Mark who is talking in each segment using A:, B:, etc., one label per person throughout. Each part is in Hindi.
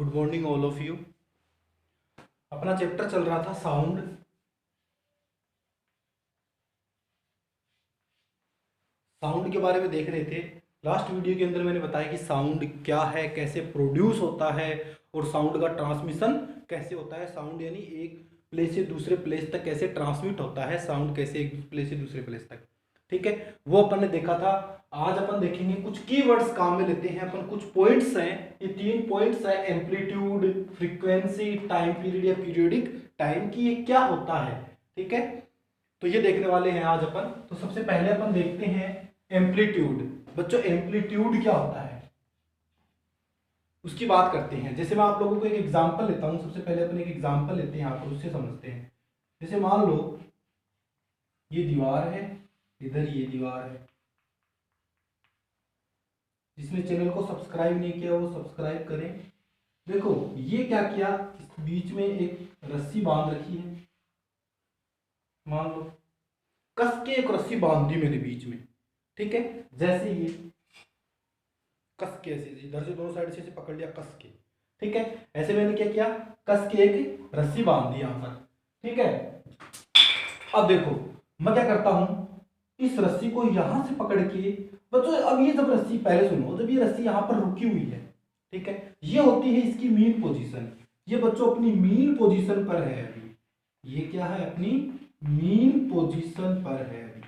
A: Good morning all of you. अपना चैप्टर चल रहा था साउंड। साउंड के बारे में देख रहे थे। लास्ट वीडियो के अंदर मैंने बताया कि साउंड क्या है, कैसे प्रोड्यूस होता है और साउंड का ट्रांसमिशन कैसे होता है। साउंड यानी एक प्लेस से दूसरे प्लेस तक कैसे ट्रांसमिट होता है, साउंड कैसे एक प्लेस से दूसरे प्लेस तक। ठीक है, वो अपन ने देखा था। आज अपन देखेंगे कुछ कीवर्ड्स काम में लेते हैं अपन, कुछ पॉइंट्स हैं। ये 3 पॉइंट्स हैं, एम्पलीट्यूड, फ्रीक्वेंसी, टाइम पीरियड या पीरियोडिक टाइम की ये क्या होता है। ठीक है, तो ये देखने वाले हैं आज अपन। तो सबसे पहले अपन देखते हैं एम्पलीट्यूड। बच्चों एम्पलीट्यूड क्या होता है उसकी बात करते हैं। जैसे मैं आप लोगों को एक एग्जांपल लेता हूं। सबसे पहले अपन एक एग्जांपल लेते हैं यहाँ पर, उससे समझते हैं। जैसे मान लो ये दीवार है, इधर ये दीवार है। जिसने चैनल को सब्सक्राइब नहीं किया वो सब्सक्राइब करें। देखो ये क्या किया, इस बीच में एक रस्सी बांध रखी है। मान लो कस के एक रस्सी बांध दी मैंने बीच में। ठीक है, जैसे ये कस के ऐसे इधर से दोनों साइड से पकड़ लिया कस के। ठीक है, ऐसे मैंने क्या किया, कस के एक रस्सी बांध दी यहां पर। ठीक है, अब देखो मैं क्या करता हूं, इस रस्सी को यहां से पकड़ के, बच्चों अब ये जब रस्सी, पहले सुनो, जब ये रस्सी यहां पर रुकी हुई है, ठीक है, ये होती है इसकी मीन पोजीशन। ये बच्चों अपनी मीन पोजीशन पर है अभी। ये क्या है, अपनी मीन पोजीशन पर है अभी।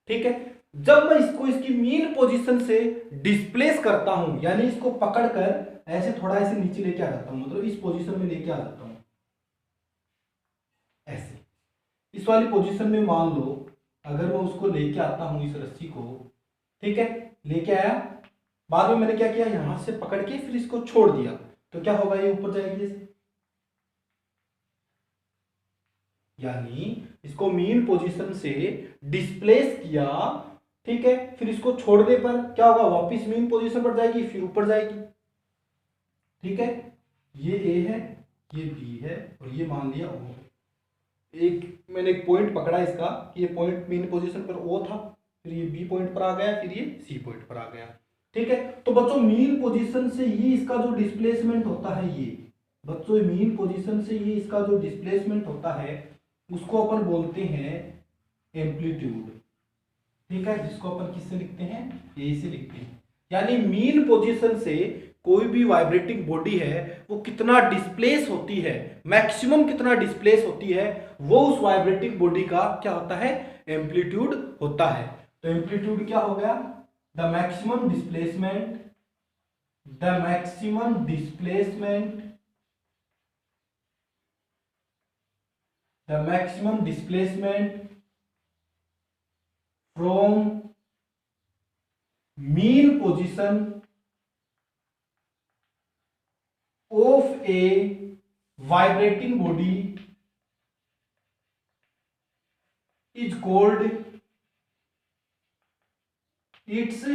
A: ठीक है, जब मैं इसको इसकी मीन पोजीशन से डिस्प्लेस करता हूं, यानी इसको पकड़कर ऐसे थोड़ा ऐसे नीचे लेके आ जाता हूं, मतलब इस पोजीशन में लेके आ जाता हूं ऐसे। इस वाली पोजीशन में मान लो अगर मैं उसको लेके आता हूं इस रस्सी को, ठीक है, लेके आया, बाद में मैंने क्या किया, यहां से पकड़ के फिर इसको छोड़ दिया, तो क्या होगा, ये ऊपर जाएगी ऐसे। यानी इसको मीन पोजीशन से डिस्प्लेस किया, ठीक है, फिर इसको छोड़ने पर क्या होगा, वापस मीन पोजीशन पर जाएगी, फिर ऊपर जाएगी। ठीक है, ये ए है, ये बी है और ये मान लिया ओ। एक मैंने एक पॉइंट पकड़ा इसका कि ये पॉइंट मीन पोजीशन पर ओ था, फिर ये बी पॉइंट पर आ गया, फिर ये सी पॉइंट पर आ गया। ठीक है, तो बच्चों मीन पोजीशन से ये इसका जो डिस्प्लेसमेंट होता है, ये बच्चों मीन पोजीशन से ये इसका जो डिस्प्लेसमेंट होता है उसको अपन बोलते हैं एम्पलीट्यूड। ठीक है, जिसको अपन किससे लिखते हैं, ए से लिखते हैं। यानी मीन पोजीशन से कोई भी वाइब्रेटिंग बॉडी है वो कितना डिस्प्लेस होती है, मैक्सिमम कितना डिस्प्लेस होती है, वो उस वाइब्रेटिंग बॉडी का क्या होता है, एम्पलीट्यूड होता है। तो एम्पलीट्यूड क्या हो गया, the maximum displacement, the maximum displacement, the maximum displacement from mean position of a vibrating body is called its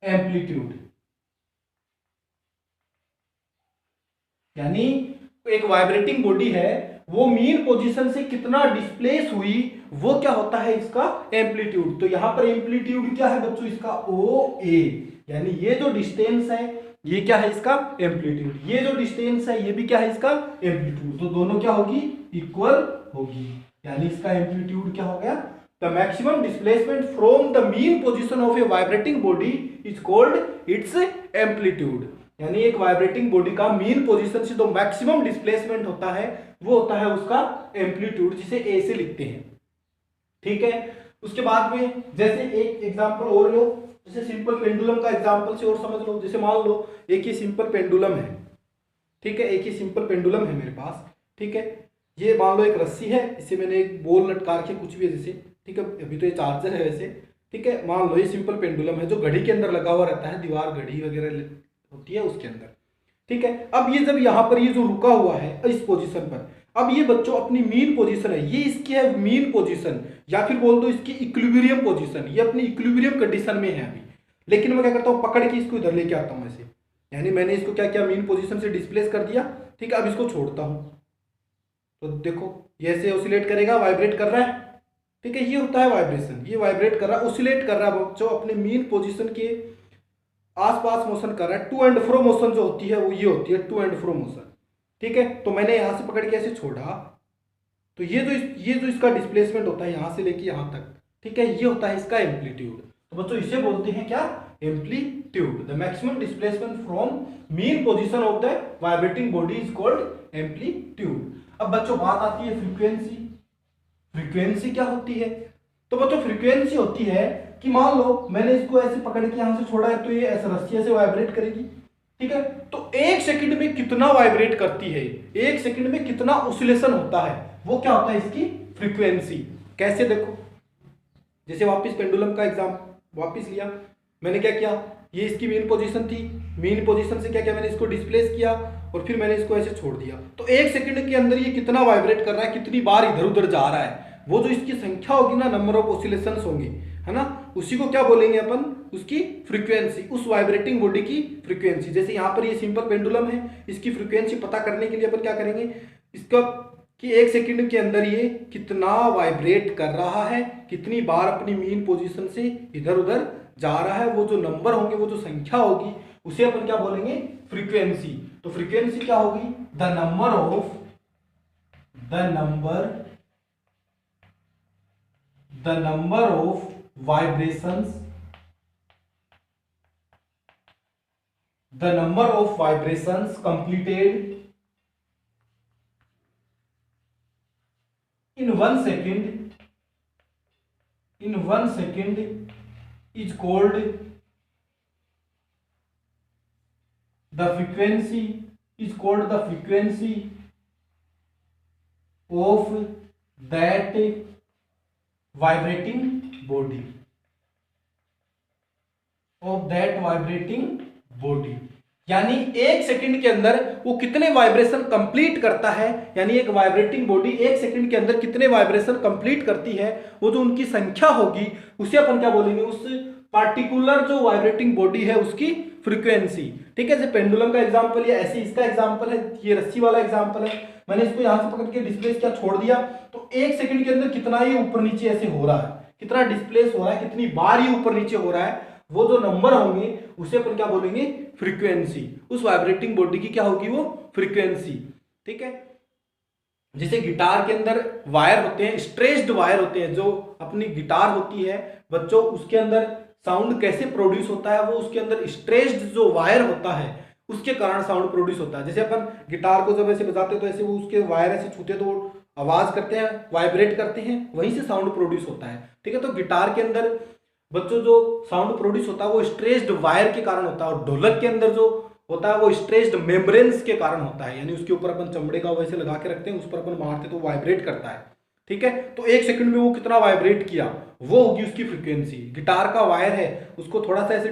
A: amplitude। यानी एक वाइब्रेटिंग बॉडी है, वो मीन पोजीशन से कितना डिस्प्लेस हुई, वो क्या होता है इसका एम्पलीट्यूड। तो यहां पर एम्पलीट्यूड क्या है बच्चों, इसका ओ ए। यानी ये जो डिस्टेंस है ये क्या है, इसका एम्पलीट्यूड। ये जो डिस्टेंस है ये भी क्या है, इसका एम्पलीट्यूड। तो दोनों क्या होगी, इक्वल होगी। यानी इसका एम्पलीट्यूड क्या हो गया, the maximum displacement from the mean position of A vibrating body is called its amplitude. यानी एक वाइब्रेटिंग बॉडी का मीन पोजीशन से जो मैक्सिमम डिस्प्लेसमेंट होता है वो होता है उसका एम्पलीट्यूड, जिसे ए से लिखते हैं। ठीक है, उसके बाद में जैसे एक एग्जांपल और लो, जैसे सिंपल पेंडुलम का एग्जांपल से और समझ लो। जैसे मान लो एक ही सिंपल पेंडुलम है, ठीक है, एक ही सिंपल पेंडुलम है मेरे पास। ठीक है, ये मान लो एक रस्सी है, इसे मैंने एक बोल लटका के कुछ भी है जैसे, ठीक है, अभी तो ये चार्जर है वैसे। ठीक है, मान लो ये सिंपल पेंडुलम है जो घड़ी के अंदर लगा हुआ रहता है, दीवार घड़ी वगैरह होती है उसके अंदर। ठीक है, अब ये जब यहां पर ये जो रुका हुआ है इस पोजीशन पर, अब ये बच्चों अपनी मीन पोजीशन है, ये इसकी है मीन पोजीशन, या फिर बोल दो इसकी इक्विलिब्रियम पोजीशन। ये अपनी इक्विलिब्रियम कंडीशन में है अभी। लेकिन मैं क्या करता हूं, पकड़ के इसको इधर लेके आता हूं ऐसे। यानी मैंने इसको क्या किया, मीन पोजीशन से डिस्प्लेस कर दिया। ठीक है, अब इसको छोड़ता हूं तो देखो ये ऐसे ऑसिलेट करेगा, वाइब्रेट कर रहा है। ठीक है, ये होता है वाइब्रेशन, ये वाइब्रेट कर रहा है, ऑसिलेट कर रहा है बच्चों अपने मीन पोजीशन के आसपास मोशन कर रहा है, टू एंड फ्रो मोशन जो होती है वो ये होती है टू एंड फ्रो मोशन। ठीक है, तो मैंने यहां से पकड़ के ऐसे छोड़ा, तो ये जो इसका डिस्प्लेसमेंट होता है यहां से लेके यहां तक, ठीक है, ये होता है इसका एम्पलीट्यूड। तो बच्चों इसे बोलते हैं क्या, amplitude. The maximum displacement from mean position of the vibrating body is called amplitude. अब बच्चों बात आती है फ्रीक्वेंसी। फ्रीक्वेंसी क्या होती है, तो बच्चों फ्रीक्वेंसी होती है कि मान लो मैंने इसको ऐसे पकड़ के यहां से छोड़ा है, तो ये ऐसे रस्सी से वाइब्रेट करेगी। ठीक है, तो एक सेकंड में कितना वाइब्रेट करती है, एक सेकंड में कितना ऑसिलेशन होता है, वो क्या होता है इसकी फ्रीक्वेंसी। कैसे, देखो जैसे वापस पेंडुलम का एग्जाम वापस लिया, मैंने क्या किया, ये इसकी मेन पोजीशन थी, मेन पोजीशन से क्या किया मैंने इसको डिस्प्लेस किया और फिर मैंने इसको ऐसे छोड़ दिया। तो एक सेकंड के अंदर ये कितना वाइब्रेट कर रहा है, कितनी बार इधर उधर जा रहा है, वो जो इसकी संख्या होगी ना, नंबर ऑफ ऑसिलेशंस होंगे, है ना, उसी को क्या बोलेंगे अपन, उसकी फ्रीक्वेंसी, उस वाइब्रेटिंग बॉडी की फ्रीक्वेंसी। जैसे यहाँ पर ये सिंपल पेंडुलम है, इसकी फ्रीक्वेंसी पता करने के लिए अपन क्या करेंगे, इसका कि एक सेकंड के अंदर ये कितना वाइब्रेट कर रहा है, कितनी बार अपनी मीन पोजीशन से इधर उधर जा रहा है, वो जो नंबर होंगे, वो जो संख्या होगी, उसे अपन क्या बोलेंगे, फ्रीक्वेंसी। तो फ्रीक्वेंसी क्या होगी, the number of vibrations completed in 1 second is called the frequency of that vibrating body। यानी एक सेकंड के अंदर वो कितने वाइब्रेशन कंप्लीट करता है, यानी एक वाइब्रेटिंग बॉडी एक सेकंड के अंदर कितने वाइब्रेशन कंप्लीट करती है, वो जो उनकी संख्या होगी उसे अपन क्या बोलेंगे, उस पार्टिकुलर जो वाइब्रेटिंग बॉडी है उसकी फ्रीक्वेंसी। ठीक है, जैसे पेंडुलम का एग्जांपल या ऐसे इसका एग्जांपल है, ये रस्सी वाला एग्जांपल है, मैंने इसको यहां से पकड़ के डिस्प्लेस किया, छोड़ दिया, तो एक सेकंड के अंदर कितना ये ऊपर नीचे ऐसे हो रहा है, कितना डिस्प्लेस हो रहा है, कितनी बार ये ऊपर नीचे हो रहा है, वो जो नंबर होंगे उसे अपन क्या बोलेंगे, फ्रीक्वेंसी। उस वाइब्रेटिंग बॉडी की क्या होगी, वो फ्रीक्वेंसी। ठीक है, जैसे गिटार के अंदर वायर होते हैं, स्ट्रेच्ड वायर होते हैं, जो अपनी गिटार होती है बच्चों, उसके अंदर साउंड कैसे प्रोड्यूस होता है, वो उसके अंदर स्ट्रेच्ड जो वायर होता है उसके कारण साउंड प्रोड्यूस होता है। जैसे अपन गिटार को जब ऐसे बजाते हैं तो ऐसे वो उसके वायर ऐसे छूते तो वो आवाज करते हैं, वाइब्रेट करते हैं, वहीं से साउंड प्रोड्यूस होता है। ठीक है, तो गिटार के अंदर बच्चों जो साउंड प्रोड्यूस होता है वो स्ट्रेच्ड वायर के कारण होता है, और ढोलक के अंदर जो होता है वो स्ट्रेच्ड मेम्ब्रेन्स के कारण होता है, यानी उसके ऊपर अपन चमड़े का वैसे लगा के रखते हैं, उस पर अपन मारते तो वाइब्रेट करता है। ठीक है, तो एक सेकंड में वो कितना वाइब्रेट किया, वो होगी उसकी फ्रीक्वेंसी। गिटार का वायर है, उसको थोड़ा सा ऐसे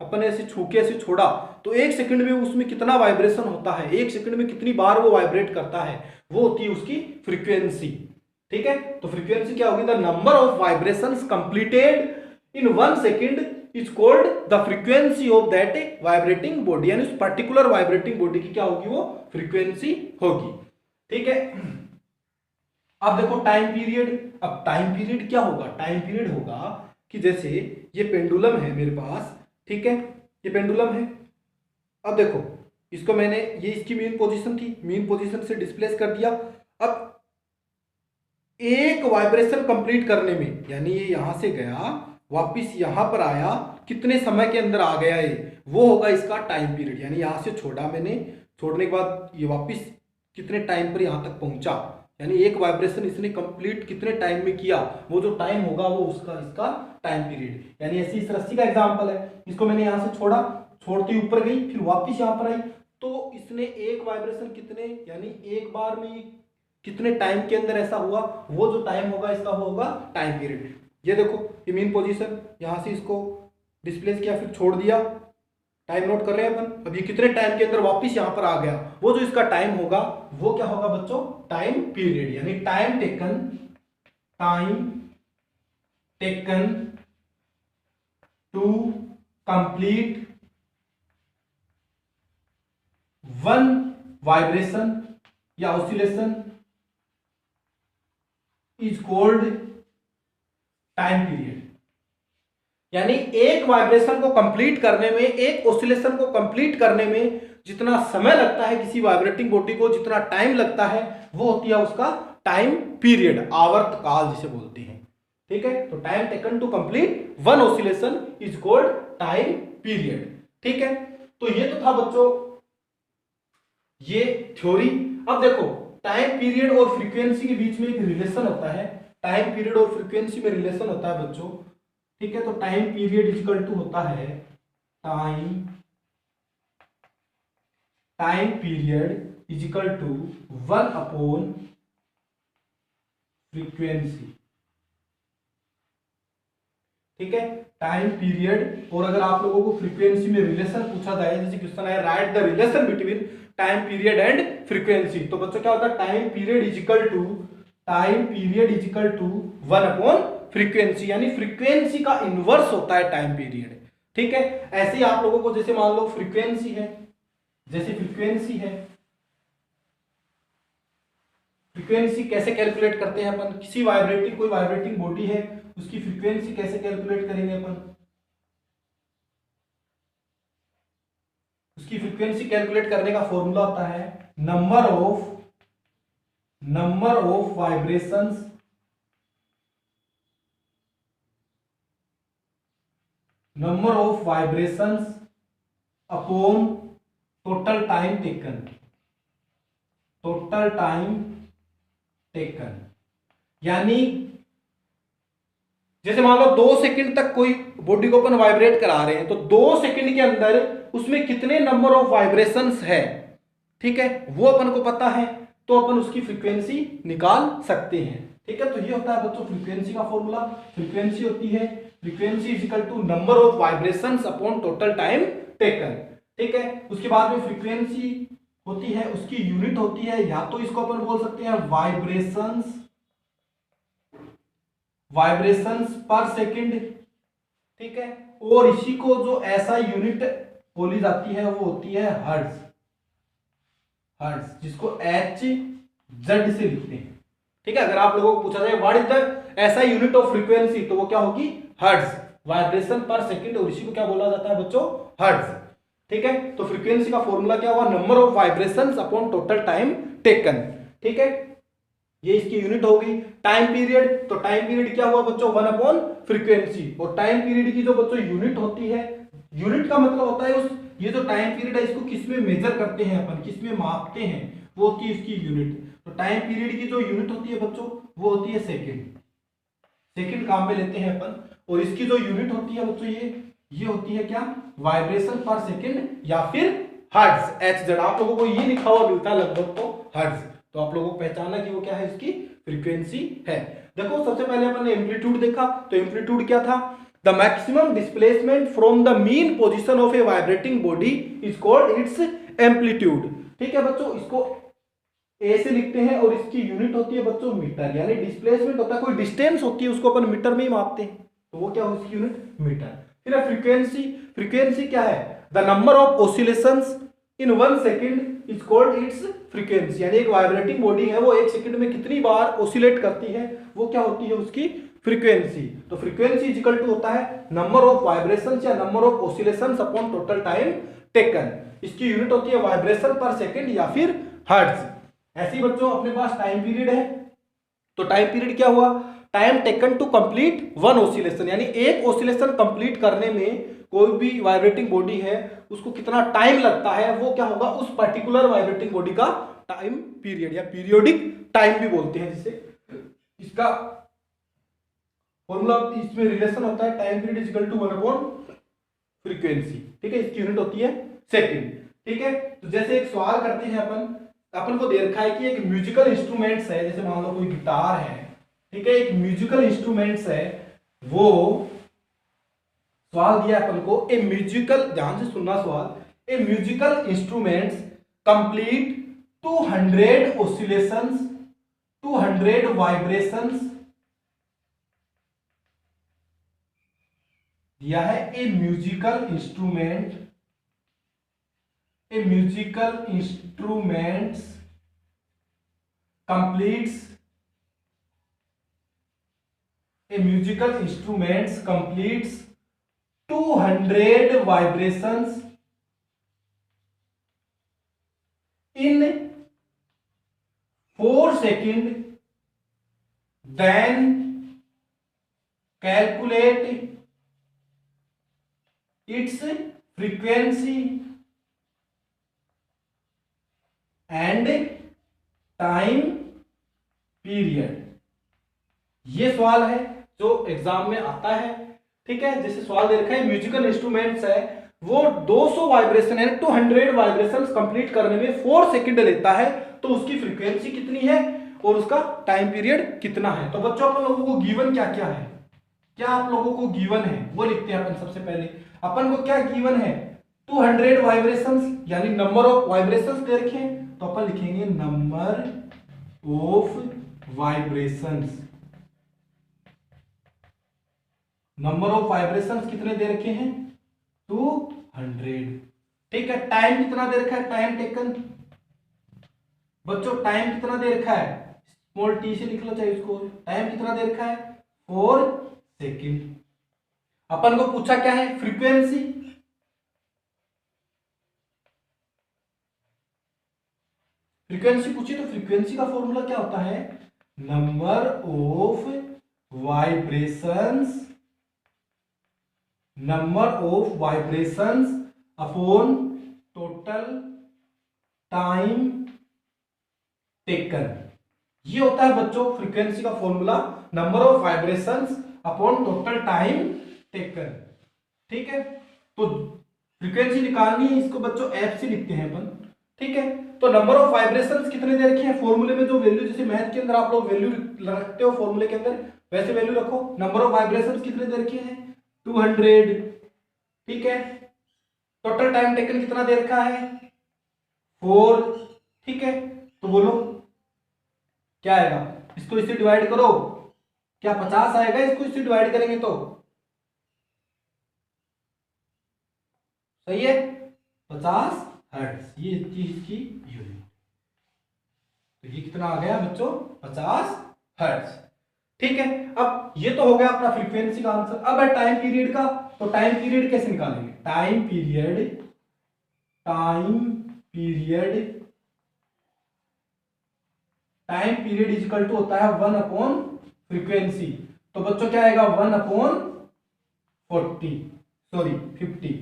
A: अपन ऐसे छू के ऐसे छोड़ा, तो एक सेकंड में उसमें कितना वाइब्रेशन होता है, एक सेकंड में कितनी बार वो वाइब्रेट करता है, वो होती है उसकी फ्रीक्वेंसी। ठीक है, तो फ्रीक्वेंसी क्या होगी, the number of vibrations completed in 1 second is called the frequency of that vibrating body, यानी उस पर्टिकुलर वाइब्रेटिंग बॉडी की क्या होगी, वो फ्रीक्वेंसी होगी। ठीक है, अब देखो टाइम पीरियड। अब टाइम पीरियड क्या होगा, टाइम पीरियड होगा कि जैसे ये पेंडुलम है मेरे पास, ठीक है, ये पेंडुलम है, अब देखो इसको मैंने, ये इसकी मेन पोजीशन थी, मेन पोजीशन से डिस्प्लेस कर दिया। अब एक वाइब्रेशन कंप्लीट करने में, यानी ये यहां से गया वापिस यहां पर आया, कितने समय के अंदर आ गया ये, वो होगा इसका टाइम पीरियड। यानी यहां से छोड़ा मैंने, छोड़ने के बाद ये वापिस कितने टाइम पर यहां तक पहुंचा, यानी एक वाइब्रेशन इसने कंप्लीट कितने टाइम में किया, वो जो टाइम होगा वो उसका इसका टाइम पीरियड। यानी ऐसी इस रस्सी का एग्जांपल है, इसको मैंने यहां से छोड़ा, छोड़ती ऊपर गई, फिर वापिस यहां पर आई, तो इसने एक वाइब्रेशन कितने, यानी एक बार में कितने टाइम के अंदर ऐसा हुआ, वो जो टाइम होगा इसका होगा टाइम पीरियड। ये देखो ये मेन पोजीशन, यहां से इसको डिस्प्लेस किया, फिर छोड़ दिया, टाइम नोट कर रहे हैं अपन। अब ये कितने टाइम के अंदर वापस यहां पर आ गया, वो जो इसका टाइम होगा वो क्या होगा बच्चों, टाइम पीरियड। यानी time taken to complete one vibration या oscillation is called time period. यानी एक वाइब्रेशन को कंप्लीट करने में, एक ऑसिलेशन को कंप्लीट करने में जितना समय लगता है किसी वाइब्रेटिंग बॉडी को, जितना टाइम लगता है, वो होती है उसका टाइम पीरियड, आवर्त काल जिसे बोलते हैं। ठीक है, तो time taken to complete one oscillation is called time period. ठीक है, तो ये तो था बच्चों ये थ्योरी। अब देखो टाइम पीरियड और फ्रीक्वेंसी के बीच में एक रिलेशन होता है, टाइम पीरियड और फ्रीक्वेंसी में रिलेशन होता है बच्चों। ठीक है, तो टाइम पीरियड इक्वल टू होता है time period equal to 1 frequency. ठीक है, टाइम पीरियड, और अगर आप लोगों को फ्रीक्वेंसी में रिलेशन पूछा जाए, जैसे क्वेश्चन है write the relation between time period and frequency, तो बच्चों क्या होता है time period equal to 1 frequency, यानी फ्रीक्वेंसी का इनवर्स होता है टाइम पीरियड। ठीक है, ऐसे ही आप लोगों को जैसे मान लो फ्रीक्वेंसी है, फ्रीक्वेंसी कैसे कैलकुलेट करते हैं अपन, किसी कोई वाइब्रेटिंग बॉडी है उसकी फ्रीक्वेंसी कैसे कैलकुलेट करेंगे अपन, उसकी फ्रीक्वेंसी कैलकुलेट करने का फॉर्मूला होता है number of vibrations upon total time taken. यानी जैसे मान लो 2 सेकंड तक कोई बॉडी को अपन वाइब्रेट करा रहे हैं, तो 2 सेकंड के अंदर उसमें कितने नंबर ऑफ वाइब्रेशंस है, ठीक है, वो अपन को पता है, तो अपन उसकी फ्रीक्वेंसी निकाल सकते हैं। ठीक है, तो ये होता है बच्चों फ्रीक्वेंसी का फॉर्मूला। फ्रीक्वेंसी होती है frequency is equal to number of vibrations upon total time taken. ठीक है, उसके बाद में फ्रीक्वेंसी होती है, उसकी यूनिट होती है, या तो इसको अपन बोल सकते हैं वाइब्रेशंस पर सेकंड। ठीक है, और इसी को जो ऐसा यूनिट बोली जाती है वो होती है हर्ट्ज, जिसको एच जेड से लिखते हैं। ठीक है, अगर आप लोगों को पूछा जाए व्हाट इज द ऐसा यूनिट ऑफ फ्रीक्वेंसी, तो वो क्या होगी हर्ट्ज, वाइब्रेशन पर सेकंड, और इसी को क्या बोला जाता है बच्चों हर्ट्ज। ठीक है, तो फ्रीक्वेंसी का फॉर्मूला क्या हुआ number of vibrations upon total time taken. ठीक है, ये इसकी यूनिट होगी। टाइम पीरियड, तो टाइम पीरियड क्या हुआ बच्चों 1 फ्रीक्वेंसी, और टाइम पीरियड की जो बच्चों यूनिट होती है, यूनिट का मतलब होता है उस ये जो टाइम पीरियड है इसको किस में मेजर करते हैं अपन, किस में मापते हैं, वो होती है इसकी यूनिट। तो टाइम पीरियड की जो यूनिट होती है बच्चों वो होती है सेकंड काम में लेते हैं अपन, और इसकी जो यूनिट होती है बच्चों ये होती है क्या वाइब्रेशन पर सेकंड या फिर हर्ट्ज, एच जेड। आप लोगों को ये लिखा हुआ मिलता है लगभग तो हर्ट्ज, तो आप लोगों को पहचाना कि वो क्या है इसकी फ्रीक्वेंसी है। देखो सबसे पहले अपन ने एम्पलीट्यूड देखा, तो एम्पलीट्यूड क्या था the maximum displacement from the mean position of A vibrating body is called its amplitude. ठीक है बच्चों, इसको ए से लिखते हैं और इसकी यूनिट होती है बच्चों मीटर, यानी डिस्प्लेसमेंट होता है कोई डिस्टेंस होती है उसको अपन मीटर में ही मापते हैं, तो वो क्या हो इसकी यूनिट मीटर। फिर फ्रीक्वेंसी क्या है the number of oscillations in 1 second is called its frequency, यानी एक वाइब्रेटिंग बॉडी है वो 1 सेकंड में कितनी बार ऑसिलेट करती है वो क्या होती है उसकी फ्रीक्वेंसी। तो फ्रीक्वेंसी इज इक्वल टू होता है नंबर ऑफ वाइब्रेशंस या number of oscillations upon total time taken, इसकी यूनिट होती है वाइब्रेशन पर सेकंड या फिर हर्ट्ज। ऐसे ही बच्चों अपने पास टाइम पीरियड है, तो टाइम पीरियड क्या हुआ time taken to complete 1 oscillation, यानी एक ऑसिलेशन कंप्लीट करने में कोई भी वाइब्रेटिंग बॉडी है उसको कितना टाइम लगता है वो क्या होगा उस पर्टिकुलर वाइब्रेटिंग बॉडी का टाइम पीरियड या पीरियोडिक टाइम भी बोलते हैं, जिसे इसका फॉर्मूला इसमें रिलेशन होता है time period is equal to 1 frequency. ठीक है, इसकी यूनिट होती है सेकंड। ठीक है, तो जैसे एक सवाल करते हैं अपन को दे रखा है कि एक म्यूजिकल इंस्ट्रूमेंट्स है, जैसे मान लो कोई गिटार है, ठीक है, एक म्यूजिकल इंस्ट्रूमेंट्स है, वो सवाल दिया अपन को ए म्यूजिकल, ध्यान से सुनना सवाल, a musical instruments complete 200 oscillations 200 vibrations दिया है। A musical instruments completes 200 vibrations in 4 seconds, then calculate its frequency and time period। ये सवाल है जो एग्जाम में आता है, ठीक है। जैसे सवाल दे रखा है म्यूजिकल इंस्ट्रूमेंट्स है, वो 200 वाइब्रेशन है 200 वाइब्रेशन कंप्लीट करने में 4 सेकंड लेता है, तो उसकी फ्रीक्वेंसी कितनी है और उसका टाइम पीरियड कितना है। तो बच्चों अपन लोगों को गिवन क्या क्या है, क्या आप लोगों को गिवन है वो लिखते हैं अपन। सबसे पहले अपन को क्या गिवन है, 200 वाइब्रेशंस यानी नंबर ऑफ वाइब्रेशंस दे रखे हैं, तो अपन लिखेंगे number of vibrations. Number of vibrations कितने दे रखे हैं, 200, ठीक है। टाइम कितना दे रखा है, टाइम टेकन, बच्चों टाइम कितना दे रखा है, स्मॉल टी से लिख लो चाहे इसको, टाइम कितना दे रखा है 4 सेकंड। अपन को पूछा क्या है, फ्रीक्वेंसी, फ्रीक्वेंसी पूछी तो फ्रीक्वेंसी का फॉर्मूला क्या होता है, number of vibrations, number of vibrations upon total time taken. ये होता है बच्चों फ्रीक्वेंसी का formula, number of vibrations upon total time taken, ठीक है। तो फ्रीक्वेंसी निकालनी है, इसको बच्चों एफ से लिखते हैं अपन, ठीक है। तो नंबर ऑफ वाइब्रेशंस कितने दे रखे हैं, फॉर्मूले में जो वैल्यू, जैसे मैथ के अंदर आप लोग वैल्यू रखते हो फॉर्मूले के अंदर, वैसे वैल्यू रखो। नंबर ऑफ वाइब्रेशंस कितने दे रखे हैं 200, ठीक है। टोटल टाइम टेकन कितना दे रखा है 4, ठीक है। तो बोलो क्या आएगा, इसको इससे डिवाइड करो, क्या 50 आएगा, इसको इससे डिवाइड करेंगे तो सही है 50 हर्ट्ज, ये चीज की यूनिट। तो ये कितना आ गया बच्चों 50 हर्ट्ज, ठीक है। अब ये तो हो गया अपना फ्रीक्वेंसी का आंसर। अब है टाइम पीरियड का, तो टाइम पीरियड कैसे निकालेंगे, time period, time period, time period equal to होता है 1 अपॉन फ्रीक्वेंसी। तो बच्चों क्या आएगा 1 अपॉन 50,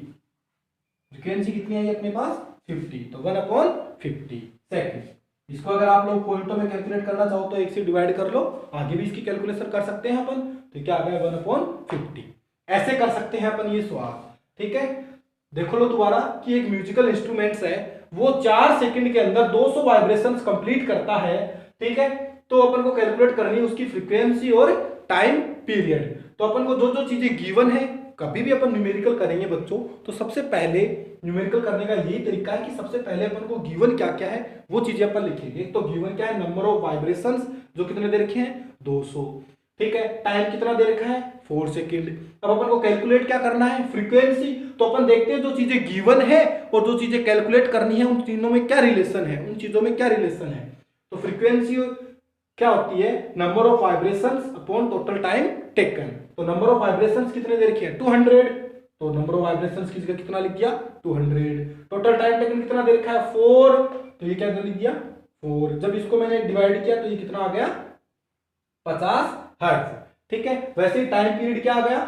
A: फ्रीक्वेंसी कितनी आई अपने पास 50, तो 1 अपॉन 50 सेकेंड। इसको अगर आप लोग पॉइंटों में कैलकुलेट करना चाहो तो 1 से डिवाइड कर लो, आगे भी इसकी कैलकुलेशन कर सकते हैं अपन। तो क्या आ गया 1 अपॉन 50, ऐसे कर सकते हैं अपन ये सवाल, ठीक है। देखो लो दोबारा कि एक म्यूजिकल इंस्ट्रूमेंट्स है, वो 4 सेकंड के अंदर 200 वाइब्रेशंस कंप्लीट करता है, ठीक है। तो अपन को कैलकुलेट करनी है उसकी फ्रीक्वेंसी और टाइम पीरियड। तो अपन को जो जो चीजें गिवन है, कभी भी अपन न्यूमेरिकल करेंगे बच्चों, तो सबसे पहले न्यूमेरिकल करने का यही तरीका है कि सबसे पहले अपन को गिवन क्या क्या है वो चीजें अपन लिखेंगे। तो गिवन क्या है, नंबर ऑफ वाइब्रेशंस जो कितने दे रखे हैं 200, ठीक है। टाइम कितना दे रखा है 4 सेकंड। अब अपन को कैलकुलेट क्या करना है, फ्रीक्वेंसी। तो अपन देखते हैं जो चीजें गिवन है और जो चीजें कैलकुलेट करनी है उन तीनों में क्या रिलेशन है, उन चीजों में क्या रिलेशन है। तो फ्रीक्वेंसी क्या होती है, number of vibrations upon total time taken. तो नंबर ऑफ वाइब्रेशंस कितने दे रखे हैं 200, तो नंबर ऑफ वाइब्रेशंस की जगह कितना लिख दिया 200। टोटल टाइम टेकन कितना दे रखा है 4, तो ये क्या लिख दिया 4। जब इसको मैंने डिवाइड किया तो ये कितना आ गया 50 हर्ट्ज, ठीक है। वैसे ही टाइम पीरियड क्या आ गया,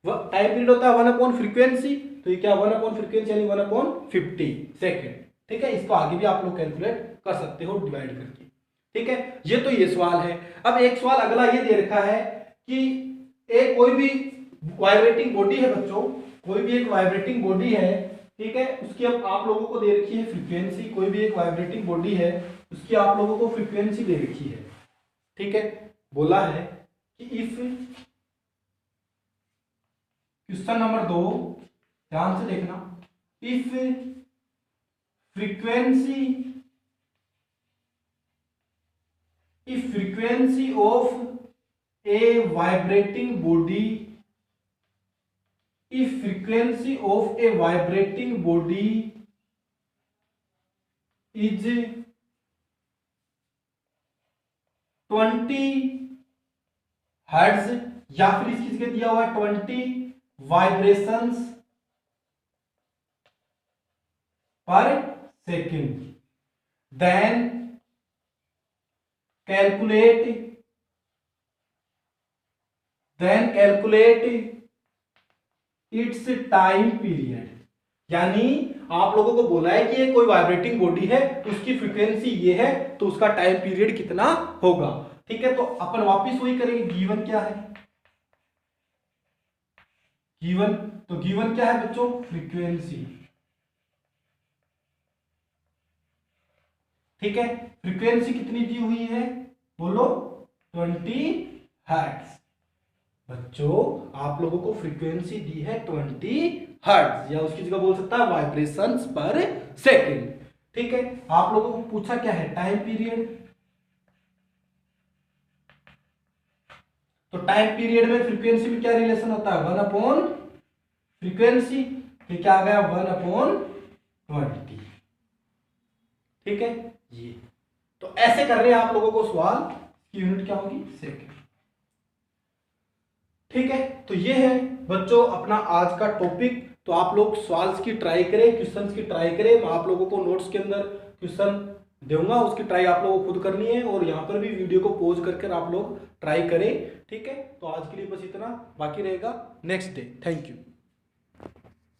A: टाइम पीरियड होता है 1 अपॉन फ्रीक्वेंसी, तो ये क्या 1 अपॉन फ्रीक्वेंसी यानी 1 अपॉन 50 सेकेंड, ठीक है। इसको आगे भी आप लोग कैलकुलेट कर सकते हो डिवाइड करके, ठीक है। ये तो ये सवाल है। अब एक सवाल अगला ये दे रखा है कि एक कोई भी वाइब्रेटिंग बॉडी है बच्चों, कोई भी एक वाइब्रेटिंग बॉडी है, ठीक है। उसकी अब आप लोगों को दे रखी है फ्रीक्वेंसी, कोई भी एक वाइब्रेटिंग बॉडी है उसकी आप लोगों को फ्रीक्वेंसी दे रखी है, ठीक है। बोला है कि इफ, क्वेश्चन नंबर 2 ध्यान से देखना, if frequency of a vibrating body, if frequency of a vibrating body is 20 hertz, या फिर इसकी जगह दिया हुआ है 20 वाइब्रेशंस पर second, then calculate its time period. यानी आप लोगों को बोला है कि ये कोई वाइब्रेटिंग बॉडी है, उसकी फ्रीक्वेंसी ये है, तो उसका टाइम पीरियड कितना होगा। ठीक है, तो अपन वापिस वही करेंगे। गिवन क्या है, गिवन, तो गिवन क्या है बच्चों, फ्रीक्वेंसी। ठीक है, फ्रीक्वेंसी कितनी दी हुई है, बोलो 20 हर्ट्ज। बच्चों आप लोगों को फ्रीक्वेंसी दी है 20 हर्ट्ज, या उसकी जगह बोल सकता है वाइब्रेशंस पर सेकेंड। ठीक है, आप लोगों को पूछा क्या है, टाइम पीरियड। तो टाइम पीरियड में फ्रीक्वेंसी में क्या रिलेशन होता है, 1 अपॉन फ्रीक्वेंसी। फिर क्या आ गया, 1 अपॉन 20। ठीक है, ये तो ऐसे कर रहे हैं आप लोगों को सवाल की यूनिट क्या होगी, सेकेंड। ठीक है, तो ये है बच्चों अपना आज का टॉपिक। तो आप लोग सवाल्स की ट्राई करें, क्वेश्चंस की ट्राई करें। मैं आप लोगों को नोट्स के अंदर क्वेश्चन दूंगा, उसकी ट्राई आप लोगों को खुद करनी है, और यहाँ पर भी वीडियो को पॉज करके आप लोग ट्राई करें। ठीक है, तो आज के लिए बस इतना, बाकी रहेगा नेक्स्ट डे। Thank you.